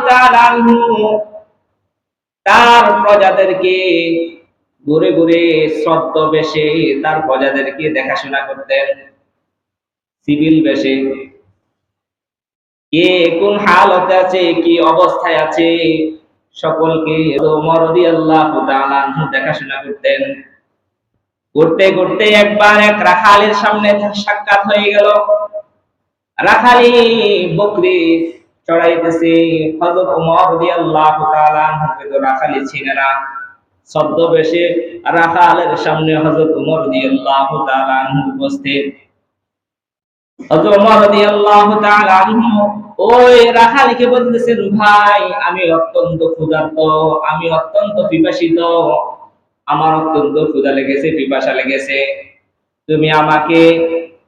তাআলা আনহু তার প্রজাদেরকে ঘুরে ঘুরে ছদ্মবেশে তার প্রজাদেরকে দেখাশোনা করতেন, সিভিল বেশে। কে কোন হালতে আছে, কি অবস্থায় আছে, সকলকে ওমর রাদিয়াল্লাহু তাআলা আনহু দেখাশোনা করতেন। করতে করতে একবার এক রাখালের সামনে সাক্ষাৎ হয়ে গেল। রাখালি বকরি চড়াইতেছে। হযরত ওমর রাদিয়াল্লাহু তাআলা আনহুকে তো রাখালি ছিলেন না, ছদ্মবেশে রাখালের সামনে হযরত ওমর রাদিয়াল্লাহু তাআলা আনহু উপস্থিত। হযরত ওমর রাদিয়াল্লাহু তাআলা আনহু ওই রাখালিকে বলতেছেন, ভাই আমি অত্যন্ত ক্ষুধার্ত, আমি অত্যন্ত পিপাসিত, আমার অত্যন্ত ক্ষুধা লেগেছে, পিপাসা লেগেছে, তুমি আমাকে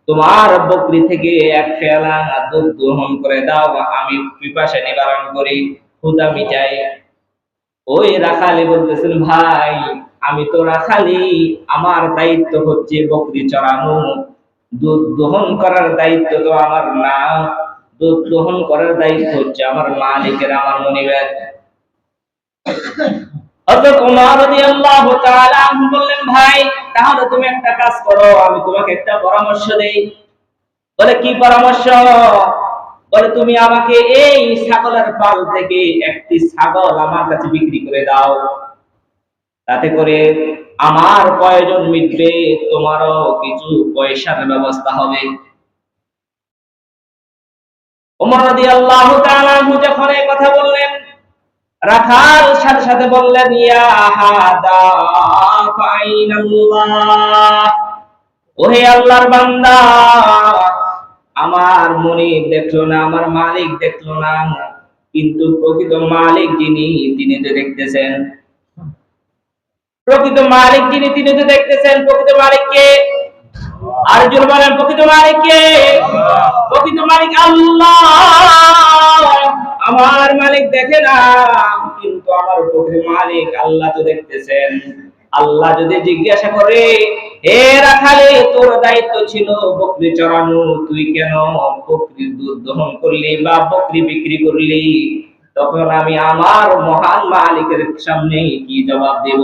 তোমার বকরি থেকে এক পেয়ালা দুধ গ্রহণ করে দাও, আমি পিপাসা নিবারণ করি, ক্ষুধা মিটাই। ওই রাখালি বলতেছেন, ভাই আমি তো রাখালি, আমার দায়িত্ব হচ্ছে বকরি চড়ানো, দুধ দহন করার দায়িত্ব তো আমার না, দুধ দহন করার দায়িত্ব হচ্ছে আমার মালিকের, আমার মনিবের। হযরত ওমর রাদিয়াল্লাহু তাআলা আনহু বললেন, ভাই তাহলে তুমি একটা কাজ করো, আমি তোমাকে একটা পরামর্শ দেই। বলে, কি পরামর্শ? বলে, তুমি আমাকে এই ছাগলের পাল থেকে একটি ছাগল আমার কাছে বিক্রি করে দাও, তাতে করে আমার প্রয়োজন মিটবে, তোমারও কিছু পয়সার ব্যবস্থা হবে। ওমর রাদিয়াল্লাহু তাআলা আনহু যখন এই কথা বললেন, রাখাল সাথে সাথে বললেন, ইয়া হাদা ফাইনাল্লাহ, ওহে আল্লাহর বান্দা, আমার মনিব দেখলো না, আমার মালিক দেখলো না, কিন্তু প্রকৃত মালিক যিনি, তিনি তো দেখতেছেন। প্রকৃত মালিক যিনি, তিনি তো দেখতেছেন। প্রকৃত মালিককে আর জোরে বলেন, প্রকৃত মালিককে? প্রকৃত মালিক আল্লাহ। আমার মালিক দেখে না, কিন্তু আমার প্রকৃত মালিক আল্লাহ তো দেখতেছেন। আল্লাহ যদি জিজ্ঞাসা করে, হে রাখালে, তোর দায়িত্ব ছিল বকরি চড়ানো, তুই কেন বকরির দুধ দহন করলি বা বকরি বিক্রি করলি? তখন আমি আমার মহান মালিকের সামনে কি জবাব দেব?